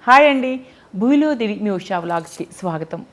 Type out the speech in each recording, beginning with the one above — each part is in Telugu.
హాయ్ అండి, భూమిలో దివి మీ ఉషా వ్లాగ్స్కి స్వాగతం.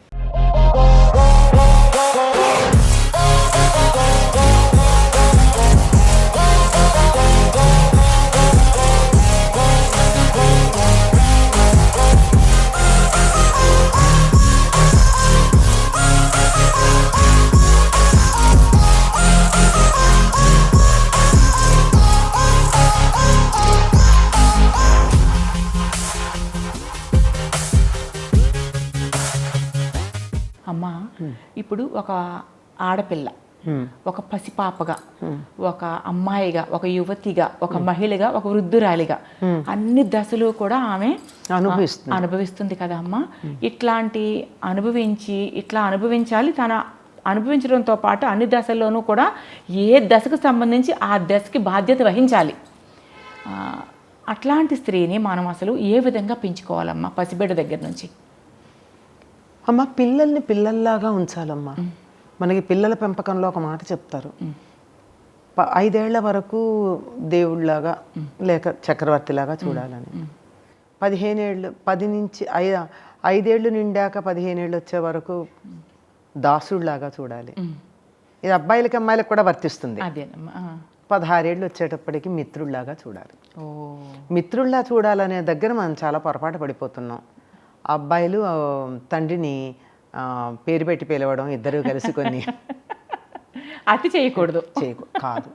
అమ్మా, ఇప్పుడు ఒక ఆడపిల్ల, ఒక పసిపాపగా, ఒక అమ్మాయిగా, ఒక యువతిగా, ఒక మహిళగా, ఒక వృద్ధురాలిగా అన్ని దశలు కూడా ఆమె అనుభవిస్తుంది కదా అమ్మ. ఇట్లాంటి ఇట్లా అనుభవించాలి. తన అనుభవించడంతో పాటు అన్ని దశల్లోనూ కూడా ఏ దశకు సంబంధించి ఆ దశకి బాధ్యత వహించాలి. అట్లాంటి స్త్రీని మనం అసలు ఏ విధంగా పెంచుకోవాలమ్మా పసిబిడ్డ దగ్గర నుంచి? అమ్మ, పిల్లల్ని పిల్లల్లాగా ఉంచాలమ్మా. మనకి పిల్లల పెంపకంలో ఒక మాట చెప్తారు, 5 ఏళ్ల వరకు దేవుళ్ళలాగా లేక చక్రవర్తిలాగా చూడాలని. 15 ఏళ్ళు 10 నుంచి 5 ఏళ్ళు నిండాక 15 ఏళ్ళు వచ్చే వరకు దాసుడిలాగా చూడాలి. ఇది అబ్బాయిలకి అమ్మాయిలకు కూడా వర్తిస్తుంది. 16 ఏళ్ళు వచ్చేటప్పటికి మిత్రుల్లాగా చూడాలి. మిత్రుల్లా చూడాలనే దగ్గర మనం చాలా పొరపాటు పడిపోతున్నాం. అబ్బాయిలు తండ్రిని పేరు పెట్టి పిలవడం, ఇద్దరు కలిసి కొన్ని అతి చేయకూడదు. కాదు,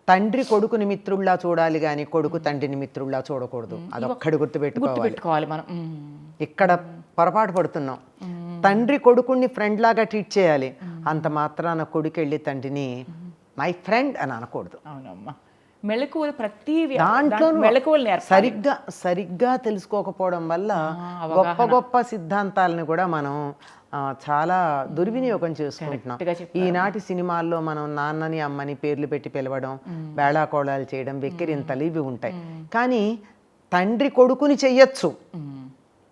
తండ్రి కొడుకుని మిత్రుల్లా చూడాలి కానీ కొడుకు తండ్రిని మిత్రుల్లా చూడకూడదు. అదొక్కడి గుర్తుపెట్టుకోవాలి మనం. ఇక్కడ పొరపాటు పడుతున్నాం. తండ్రి కొడుకుని ఫ్రెండ్ లాగా ట్రీట్ చేయాలి, అంత మాత్రాన కొడుకు వెళ్ళి తండ్రిని మై ఫ్రెండ్ అని అనకూడదు. అవునమ్మా, మెళకువలు ప్రతి దాంట్లో సరిగ్గా తెలుసుకోకపోవడం వల్ల గొప్ప సిద్ధాంతాలను కూడా మనం చాలా దుర్వినియోగం చేసుకుంటున్నాం. ఈనాటి సినిమాల్లో మనం నాన్నని అమ్మని పేర్లు పెట్టి పిలవడం, వేళాకోళాలు చేయడం, వెక్కిరింతలు ఇవి ఉంటాయి. కానీ తండ్రి కొడుకుని చెయ్యొచ్చు,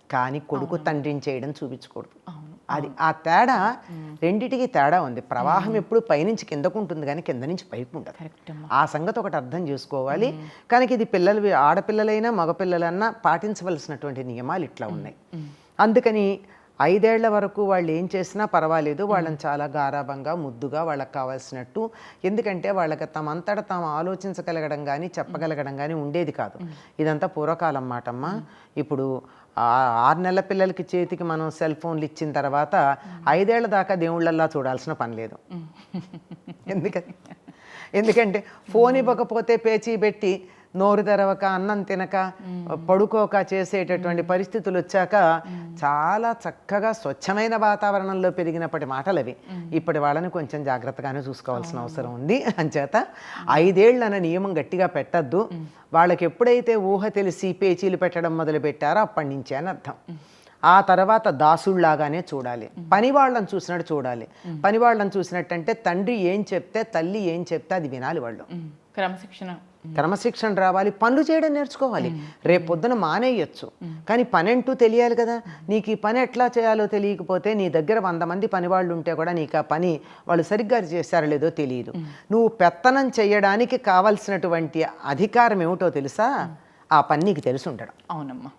కానీ కొడుకు తండ్రిని చేయడం చూపించకూడదు. అది ఆ తేడా, రెండిటికి తేడా ఉంది. ప్రవాహం ఎప్పుడు పైనుంచి కిందకు ఉంటుంది కానీ కింద నుంచి పైకి ఉంటుంది. ఆ సంగతి ఒకటి అర్థం చేసుకోవాలి. కనుక ఇది ఆడపిల్లలైనా మగపిల్లలన్నా పాటించవలసినటువంటి నియమాలు ఇట్లా ఉన్నాయి. అందుకని 5 ఏళ్ల వరకు వాళ్ళు ఏం చేసినా పర్వాలేదు, వాళ్ళని చాలా గారాబంగా ముద్దుగా వాళ్ళకి కావాల్సినట్టు. ఎందుకంటే వాళ్ళకి తమంతట తాము ఆలోచించగలగడం కానీ చెప్పగలగడం కానీ ఉండేది కాదు. ఇదంతా పూర్వకాలం మాటమ్మా. ఇప్పుడు 6 నెలల పిల్లలకి చేతికి మనం సెల్ ఫోన్లు ఇచ్చిన తర్వాత 5 ఏళ్ల దాకా దేవుళ్ళల్లా చూడాల్సిన పని లేదు. ఎందుకంటే ఫోన్ ఇవ్వకపోతే పేచీ పెట్టి నోరు తెరవక, అన్నం తినక, పడుకోక చేసేటటువంటి పరిస్థితులు వచ్చాక చాలా చక్కగా స్వచ్ఛమైన వాతావరణంలో పెరిగినప్పటి మాటలు అవి. ఇప్పటి వాళ్ళని కొంచెం జాగ్రత్తగానే చూసుకోవాల్సిన అవసరం ఉంది. అంచేత 5 ఏళ్ళు అనే నియమం గట్టిగా పెట్టద్దు. వాళ్ళకి ఎప్పుడైతే ఊహ తెలిసి పేచీలు పెట్టడం మొదలు పెట్టారో అప్పటి నుంచే అని అర్థం. ఆ తర్వాత దాసుళ్లాగానే చూడాలి, పని వాళ్ళని చూసినట్టు చూడాలి. పని వాళ్ళని చూసినట్టంటే తండ్రి ఏం చెప్తే, తల్లి ఏం చెప్తే అది వినాలి. వాళ్ళు క్రమశిక్షణ రావాలి, పనులు చేయడం నేర్చుకోవాలి. రేపు పొద్దున మానేయచ్చు, కానీ పని అంటూ తెలియాలి కదా. నీకు ఈ పని ఎట్లా చేయాలో తెలియకపోతే నీ దగ్గర 100 మంది పని వాళ్ళు ఉంటే కూడా నీకు ఆ పని వాళ్ళు సరిగ్గా చేశారో లేదో తెలియదు. నువ్వు పెత్తనం చేయడానికి కావలసినటువంటి అధికారం ఏమిటో తెలుసా? ఆ పని నీకు తెలిసి ఉండడం. అవునమ్మా,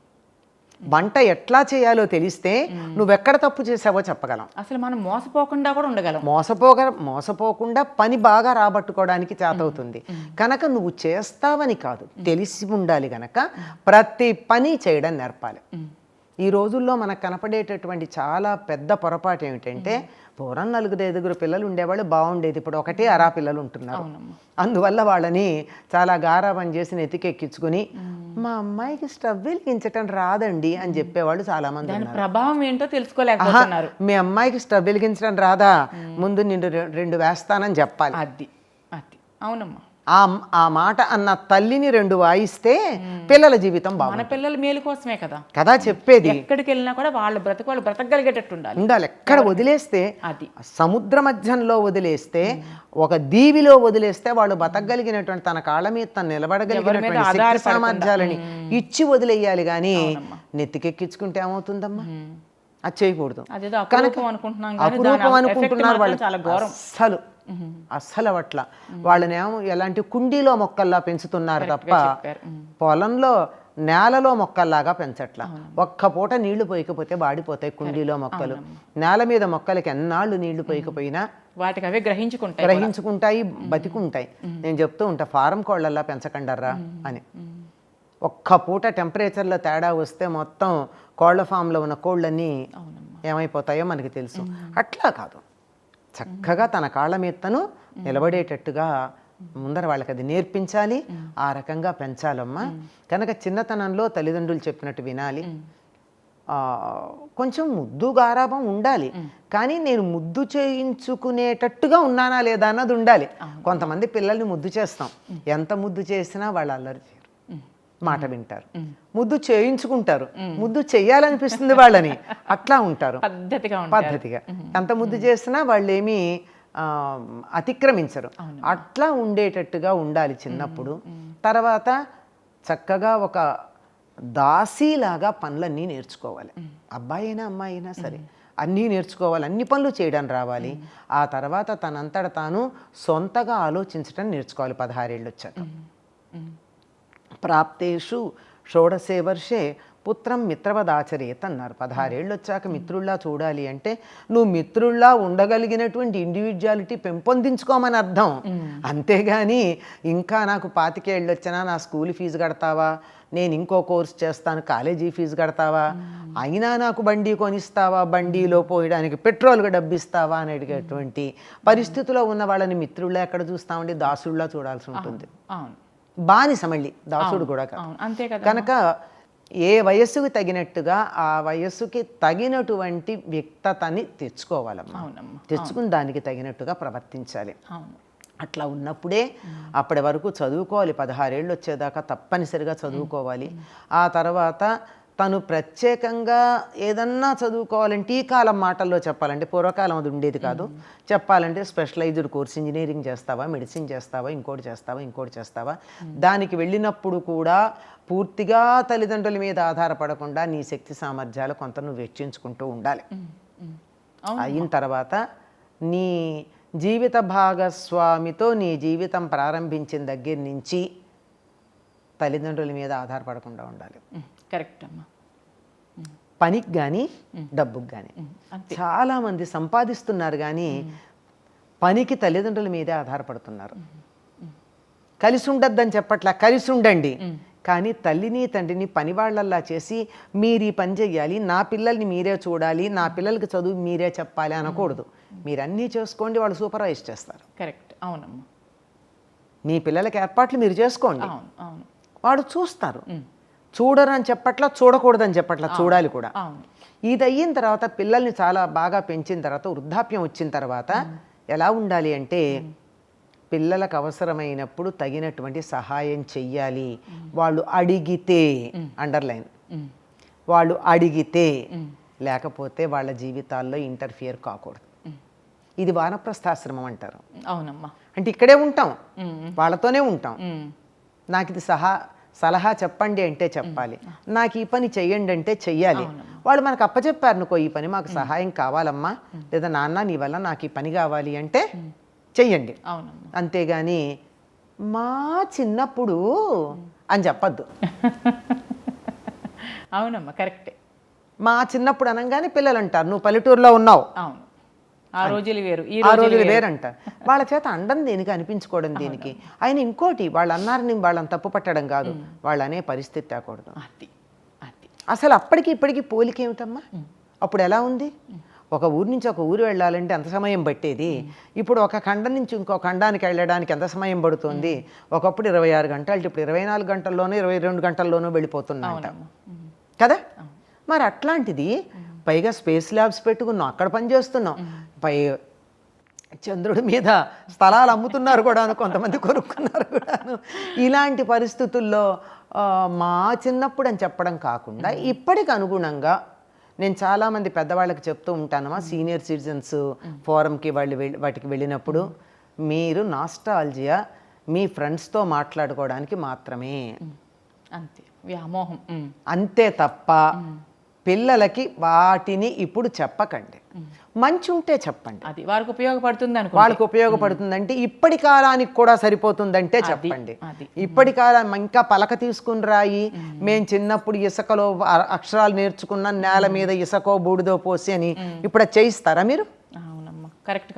వంట ఎట్లా చేయాలో తెలిస్తే నువ్వెక్కడ తప్పు చేసావో చెప్పగలం. అసలు మనం మోసపోకుండా కూడా ఉండగలం. మోసపోకుండా పని బాగా రాబట్టుకోవడానికి చేతవుతుంది. కనుక నువ్వు చేస్తావని కాదు, తెలిసి ఉండాలి. గనక ప్రతి పని చేయడం నేర్పాలి. ఈ రోజుల్లో మనకు కనపడేటటువంటి చాలా పెద్ద పొరపాటు ఏమిటంటే, పూర్వం 4-5 పిల్లలు ఉండేవాళ్ళు బాగుండేది, ఇప్పుడు 1-2 పిల్లలు ఉంటున్నారు. అందువల్ల వాళ్ళని చాలా గారాబం చేసి నెతికెక్కించుకుని మా అమ్మాయికి స్టవ్ వెలిగించటం రాదండి అని చెప్పేవాళ్ళు చాలా మంది. ప్రభావం ఏంటో తెలుసుకోలేకపోతున్నారు. మీ అమ్మాయికి స్టవ్ వెలిగించడం రాదా, ముందు నిన్ను 2 వేస్తానని చెప్పాలి. అది అవునమ్మా, ఆ మాట అన్న తల్లిని 2 వాయిస్తే పిల్లల జీవితం బాగుంటుంది. మన పిల్లల మేలు కోసమే కదా చెప్పేది. ఎక్కడికి వెళ్ళినా కూడా వాళ్ళు బ్రతకగలిగేటట్టు ఉండాలి. ఎక్కడ వదిలేస్తే, అది సముద్ర మధ్యంలో వదిలేస్తే, ఒక దీవిలో వదిలేస్తే వాళ్ళు బతకగలిగినటువంటి, తన కాళ్ళ మీద తను నిలబడగలిగినటువంటి శక్తి సామర్థ్యాలని ఇచ్చి వదిలేయాలి. కానీ నెత్తికెక్కించుకుంటే ఏమవుతుందమ్మా? అది చేయకూడదు. అపురూపం అనుకుంటున్నారు వాళ్ళు. అస్సలు అవట్ల వాళ్ళనేమో ఎలాంటి కుండీలో మొక్కల్లా పెంచుతున్నారు తప్ప పొలంలో నేలలో మొక్కల్లాగా పెంచట్లా. ఒక్క పూట నీళ్లు పోయకపోతే వాడిపోతాయి కుండీలో మొక్కలు. నేల మీద మొక్కలకి ఎన్నాళ్ళు నీళ్లు పోయకపోయినా వాటికి అవే గ్రహించుకుంటాయి, బతికుంటాయి. నేను చెప్తూ ఉంటా, ఫారం కోళ్ళల్లా పెంచకండర్రా అని. ఒక్క పూట టెంపరేచర్లో తేడా వస్తే మొత్తం కోళ్ల ఫామ్లో ఉన్న కోళ్ళన్నీ ఏమైపోతాయో మనకి తెలుసు. అట్లా కాదు, చక్కగా తన కాళ్ళ మీద తను నిలబడేటట్టుగా ముందర వాళ్ళకి అది నేర్పించాలి, ఆ రకంగా పెంచాలమ్మా. కనుక చిన్నతనంలో తల్లిదండ్రులు చెప్పినట్టు వినాలి. కొంచెం ముద్దు గారాబం ఉండాలి, కానీ నేను ముద్దు చేయించుకునేటట్టుగా ఉన్నానా లేదా అన్నది ఉండాలి. కొంతమంది పిల్లల్ని ముద్దు చేస్తాం, ఎంత ముద్దు చేసినా వాళ్ళు అల్లరి చేయరు, మాట వింటారు. ముద్దు చేయించుకుంటారు, ముద్దు చెయ్యాలనిపిస్తుంది వాళ్ళని, అట్లా ఉంటారు పద్ధతిగా. ఎంత ముద్దు చేసినా వాళ్ళు ఏమీ అతిక్రమించరు. అట్లా ఉండేటట్టుగా ఉండాలి చిన్నప్పుడు. తర్వాత చక్కగా ఒక దాసీలాగా పనులన్నీ నేర్చుకోవాలి. అబ్బాయి అయినా అమ్మాయి అయినా సరే అన్నీ నేర్చుకోవాలి, అన్ని పనులు చేయడం రావాలి. ఆ తర్వాత తనంతట తాను సొంతగా ఆలోచించడం నేర్చుకోవాలి 16 ఏళ్ళు వచ్చాక. ప్రాప్తేషు షోడశే వర్షే పుత్రం మిత్రవదాచరేత్ అన్నారు. 16 ఏళ్ళు వచ్చాక మిత్రుల్లా చూడాలి అంటే నువ్వు మిత్రుల్లా ఉండగలిగినటువంటి ఇండివిజువాలిటీ పెంపొందించుకోమని అర్థం. అంతేగాని ఇంకా నాకు 25 ఏళ్ళు వచ్చినా నా స్కూల్ ఫీజు కడతావా, నేను ఇంకో కోర్స్ చేస్తాను కాలేజీ ఫీజు కడతావా, అయినా నాకు బండి కొనిస్తావా, బండిలో పోయడానికి పెట్రోల్గా డబ్బిస్తావా అని అడిగేటువంటి పరిస్థితిలో ఉన్న వాళ్ళని మిత్రుల్లా ఎక్కడ చూస్తామండి, దాసుల్లా చూడాల్సి ఉంటుంది. బానిస మళ్ళీ దాసుడు కూడా కాదు. కనుక ఏ వయస్సుకి తగినట్టుగా ఆ వయస్సుకి తగినటువంటి వ్యక్తతని తెచ్చుకోవాలమ్మా. తెచ్చుకుని దానికి తగినట్టుగా ప్రవర్తించాలి. అట్లా ఉన్నప్పుడే అప్పటి వరకు చదువుకోవాలి. 16 ఏళ్ళు వచ్చేదాకా తప్పనిసరిగా చదువుకోవాలి. ఆ తర్వాత తను ప్రత్యేకంగా ఏదన్నా చదువుకోవాలంటే ఈ కాలం మాటల్లో చెప్పాలంటే, పూర్వకాలం అది ఉండేది కాదు, చెప్పాలంటే స్పెషలైజ్డ్ కోర్స్, ఇంజనీరింగ్ చేస్తావా, మెడిసిన్ చేస్తావా, ఇంకోటి చేస్తావా, దానికి వెళ్ళినప్పుడు కూడా పూర్తిగా తల్లిదండ్రుల మీద ఆధారపడకుండా నీ శక్తి సామర్థ్యాలు కొంత నువ్వు వెచ్చించుకుంటూ ఉండాలి. అయిన తర్వాత నీ జీవిత భాగస్వామితో నీ జీవితం ప్రారంభించిన దగ్గర నుంచి తల్లిదండ్రుల మీద ఆధారపడకుండా ఉండాలి. కరెక్ట్ అమ్మా. పనికి కానీ డబ్బుకి కానీ చాలామంది సంపాదిస్తున్నారు కానీ పనికి తల్లిదండ్రుల మీదే ఆధారపడుతున్నారు. కలిసి ఉండద్దని చెప్పట్లా, కలిసి ఉండండి, కానీ తల్లిని తండ్రిని పనివాళ్ళల్లా చేసి మీరు ఈ పని చెయ్యాలి, నా పిల్లల్ని మీరే చూడాలి, నా పిల్లలకి చదువు మీరే చెప్పాలి అనకూడదు. మీరు అన్నీ చేసుకోండి, వాళ్ళు సూపర్వైజ్ చేస్తారు. కరెక్ట్, అవునమ్మా. మీ పిల్లలకి ఏర్పాట్లు మీరు చేసుకోండి, వాడు చూస్తారు. చూడరని చెప్పట్లా, చూడకూడదని చెప్పట్లా, చూడాలి కూడా. ఇది అయిన తర్వాత పిల్లల్ని చాలా బాగా పెంచిన తర్వాత వృద్ధాప్యం వచ్చిన తర్వాత ఎలా ఉండాలి అంటే పిల్లలకు అవసరమైనప్పుడు తగినటువంటి సహాయం చెయ్యాలి. వాళ్ళు అడిగితే, అండర్లైన్, వాళ్ళు అడిగితే, లేకపోతే వాళ్ళ జీవితాల్లో ఇంటర్ఫియర్ కాకూడదు. ఇది వానప్రస్థాశ్రమం అంటారు. అవునమ్మా. అంటే ఇక్కడే ఉంటాం, వాళ్ళతోనే ఉంటాం. నాకు ఇది సలహా చెప్పండి అంటే చెప్పాలి, నాకు ఈ పని చెయ్యండి అంటే చెయ్యాలి. వాళ్ళు మనకు అప్పచెప్పారు అనుకో, ఈ పని మాకు సహాయం కావాలమ్మా, లేదా నాన్న నీ వల్ల నాకు ఈ పని కావాలి అంటే చెయ్యండి. అంతేగాని మా చిన్నప్పుడు అని చెప్పద్దు. అవునమ్మా, కరెక్టే. మా చిన్నప్పుడు అనగానే పిల్లలు అంటారు నువ్వు పల్లెటూరులో ఉన్నావు, ఆ రోజులు వేరు, ఆ రోజులు వేరంటారు. వాళ్ళ చేత అండం దేనికి, అనిపించుకోవడం దేనికి. ఆయన ఇంకోటి, వాళ్ళు అన్నారని వాళ్ళని తప్పు పట్టడం కాదు, వాళ్ళు అనే పరిస్థితి తేకూడదు. అసలు అప్పటికి ఇప్పటికి పోలిక ఏమిటమ్మా? అప్పుడు ఎలా ఉంది? ఒక ఊరు నుంచి ఒక ఊరు వెళ్ళాలంటే ఎంత సమయం పట్టేది, ఇప్పుడు ఒక ఖండం నుంచి ఇంకో ఖండానికి వెళ్ళడానికి ఎంత సమయం పడుతుంది? ఒకప్పుడు 26 గంటలు, ఇప్పుడు 24 గంటల్లోనూ 22 గంటల్లోనూ వెళ్ళిపోతున్నాయంట కదా. మరి అట్లాంటిది పైగా స్పేస్ ల్యాబ్స్ పెట్టుకున్నాం, అక్కడ పనిచేస్తున్నాం, పై చంద్రుడి మీద స్థలాలు అమ్ముతున్నారు కూడాను, కొంతమంది కొనుక్కున్నారు కూడాను. ఇలాంటి పరిస్థితుల్లో మా చిన్నప్పుడు అని చెప్పడం కాకుండా ఇప్పటికి అనుగుణంగా నేను చాలామంది పెద్దవాళ్ళకి చెప్తూ ఉంటానమ్మా, సీనియర్ సిటిజన్స్ ఫోరంకి వాటికి వెళ్ళినప్పుడు మీరు నాస్టాల్జియా మీ ఫ్రెండ్స్తో మాట్లాడుకోవడానికి మాత్రమే, అంతే, వ్యామోహం, అంతే తప్ప పిల్లలకి వాటిని ఇప్పుడు చెప్పకండి, మంచి ఉంటే చెప్పండి. అది వారికి ఉపయోగపడుతుంది అనుకో, వాళ్ళకి ఉపయోగపడుతుందంటే ఇప్పటి కాలానికి కూడా సరిపోతుందంటే చెప్పండి. ఇప్పటి కాలం ఇంకా పలక తీసుకుని రాయి, మేము చిన్నప్పుడు ఇసుకలో అక్షరాలు నేర్చుకున్న నేల మీద ఇసుకో బూడిదో పోసి అని ఇప్పుడు అది చేయిస్తారా మీరు? అవునమ్మా, కరెక్ట్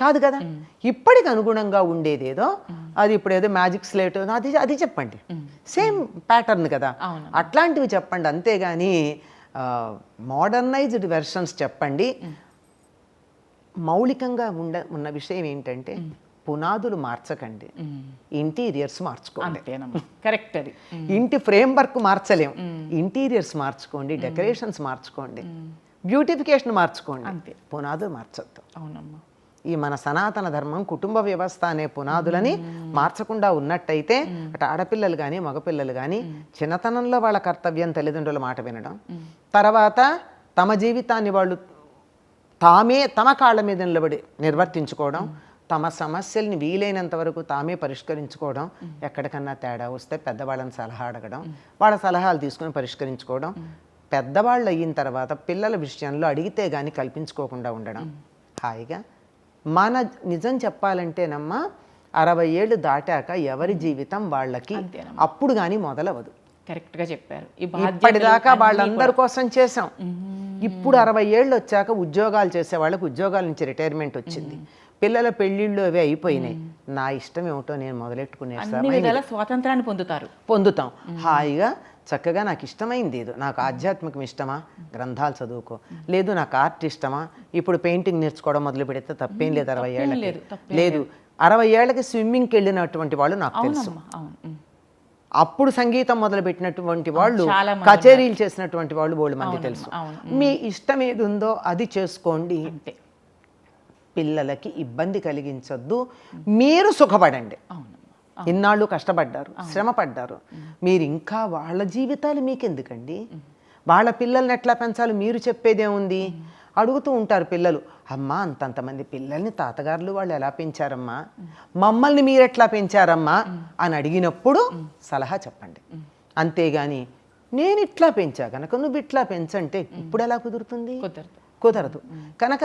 కాదు కదా. ఇప్పటికి అనుగుణంగా ఉండేదేదో అది ఇప్పుడు ఏదో మ్యాజిక్ స్లేట్ అది చెప్పండి, సేమ్ ప్యాటర్న్ కదా, అట్లాంటివి చెప్పండి. అంతేగాని మోడర్నైజ్డ్ వెర్షన్స్ చెప్పండి. మౌలికంగా ఉన్న విషయం ఏంటంటే పునాదులు మార్చకండి, ఇంటీరియర్స్ మార్చుకోండి. కరెక్ట్. అది ఇంటి ఫ్రేమ్ వర్క్ మార్చలేం, ఇంటీరియర్స్ మార్చుకోండి, డెకరేషన్స్ మార్చుకోండి, బ్యూటిఫికేషన్ మార్చుకోండి, పునాదులు మార్చొద్దు. అవునమ్మా. ఈ మన సనాతన ధర్మం కుటుంబ వ్యవస్థ అనే పునాదులని మార్చకుండా ఉన్నట్టయితే అటు ఆడపిల్లలు కానీ మగపిల్లలు కానీ చిన్నతనంలో వాళ్ళ కర్తవ్యం తల్లిదండ్రుల మాట వినడం, తర్వాత తమ జీవితాన్ని వాళ్ళు తమ కాళ్ళ మీద నిలబడి నిర్వర్తించుకోవడం, తమ సమస్యల్ని వీలైనంత వరకు తామే పరిష్కరించుకోవడం, ఎక్కడికన్నా తేడా వస్తే పెద్దవాళ్ళని సలహా అడగడం, వాళ్ళ సలహాలు తీసుకుని పరిష్కరించుకోవడం, పెద్దవాళ్ళు అయిన తర్వాత పిల్లల విషయంలో అడిగితే కానీ కల్పించుకోకుండా ఉండడం. హాయిగా మన నిజం చెప్పాలంటేనమ్మా 60 ఏళ్ళు దాటాక ఎవరి జీవితం వాళ్ళకి అప్పుడు కానీ మొదలవదు. కరెక్ట్గా చెప్పారు. ఇప్పటిదాకా వాళ్ళందరి కోసం చేసాం, ఇప్పుడు 60 ఏళ్ళు వచ్చాక ఉద్యోగాలు చేసే వాళ్ళకి ఉద్యోగాల నుంచి రిటైర్మెంట్ వచ్చింది, పిల్లల పెళ్ళిళ్ళు అవి అయిపోయినాయి, నా ఇష్టం ఏమిటో నేను మొదలెట్టుకునే స్వాతంత్రాన్ని పొందుతాం. హాయిగా చక్కగా నాకు ఇష్టమైంది ఏదో, నాకు ఆధ్యాత్మికం ఇష్టమా, గ్రంథాలు చదువుకో, లేదు నాకు ఆర్ట్ ఇష్టమా, ఇప్పుడు పెయింటింగ్ నేర్చుకోవడం మొదలు పెడితే తప్పేం లేదు. 60 ఏళ్ళకి లేదు, 60 ఏళ్ళకి స్విమ్మింగ్కి వెళ్ళినటువంటి వాళ్ళు నాకు తెలుసు, అప్పుడు సంగీతం మొదలుపెట్టినటువంటి వాళ్ళు, కచేరీలు చేసినటువంటి వాళ్ళు బోల్డ్ మంది తెలుసు. మీ ఇష్టం ఏది ఉందో అది చేసుకోండి, పిల్లలకి ఇబ్బంది కలిగించొద్దు, మీరు సుఖపడండి. ఇన్నాళ్ళు కష్టపడ్డారు, శ్రమ పడ్డారు, మీరు ఇంకా వాళ్ళ జీవితాలు మీకెందుకండి? వాళ్ళ పిల్లల్ని ఎట్లా పెంచాలి మీరు చెప్పేదేముంది? అడుగుతూ ఉంటారు పిల్లలు, అమ్మా అంతంతమంది పిల్లల్ని తాతగారులు వాళ్ళు ఎలా పెంచారమ్మా, మమ్మల్ని మీరెట్లా పెంచారమ్మా అని అడిగినప్పుడు సలహా చెప్పండి. అంతేగాని నేను ఇట్లా పెంచా కనుక నువ్వు ఇట్లా పెంచంటే ఇప్పుడు ఎలా కుదురుతుంది? కుదరదు. కనుక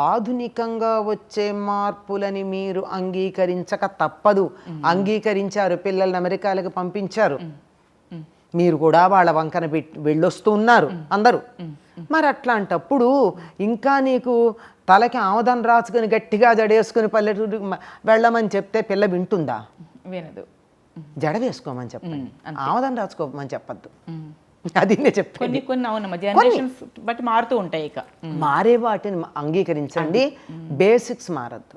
ఆధునికంగా వచ్చే మార్పులని మీరు అంగీకరించక తప్పదు. అంగీకరించారు, పిల్లల్ని అమెరికాలకు పంపించారు, మీరు కూడా వాళ్ళ వంకన వెళ్ళొస్తూ ఉన్నారు అందరూ. మరి అట్లాంటప్పుడు ఇంకా నీకు తలకి ఆమదం రాసుకుని గట్టిగా జడేసుకుని పల్లెటూరు వెళ్ళమని చెప్తే పిల్ల వింటుందా? వినదు. జడ వేసుకోమని చెప్పండి, ఆమదం రాసుకోమని చెప్పద్దు. అది నేను చెప్పాను. బట్టి మారుతూ ఉంటాయి, ఇక మారే వాటిని అంగీకరించండి, బేసిక్స్ మారద్దు.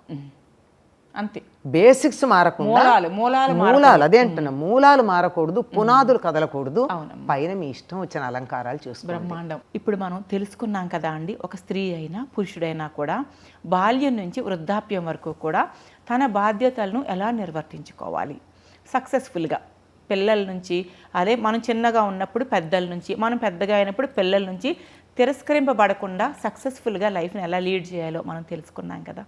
అంతే, బేసిక్స్ మారకుండా మూలాలు అదే అంటున్నా, మూలాలు మారకూడదు, పునాదులు కదలకూడదు, పైన మీ ఇష్టం వచ్చిన అలంకారాలు చూసుకోండి. బ్రహ్మాండం. ఇప్పుడు మనం తెలుసుకున్నాం కదా అండి, ఒక స్త్రీ అయినా పురుషుడైనా కూడా బాల్యం నుంచి వృద్ధాప్యం వరకు కూడా తన బాధ్యతలను ఎలా నిర్వర్తించుకోవాలి సక్సెస్ఫుల్గా. పిల్లల నుంచి, అదే మనం చిన్నగా ఉన్నప్పుడు పెద్దల నుంచి, మనం పెద్దగా అయినప్పుడు పిల్లల నుంచి తిరస్కరింపబడకుండా సక్సెస్ఫుల్గా లైఫ్ని ఎలా లీడ్ చేయాలో మనం తెలుసుకున్నాం కదా.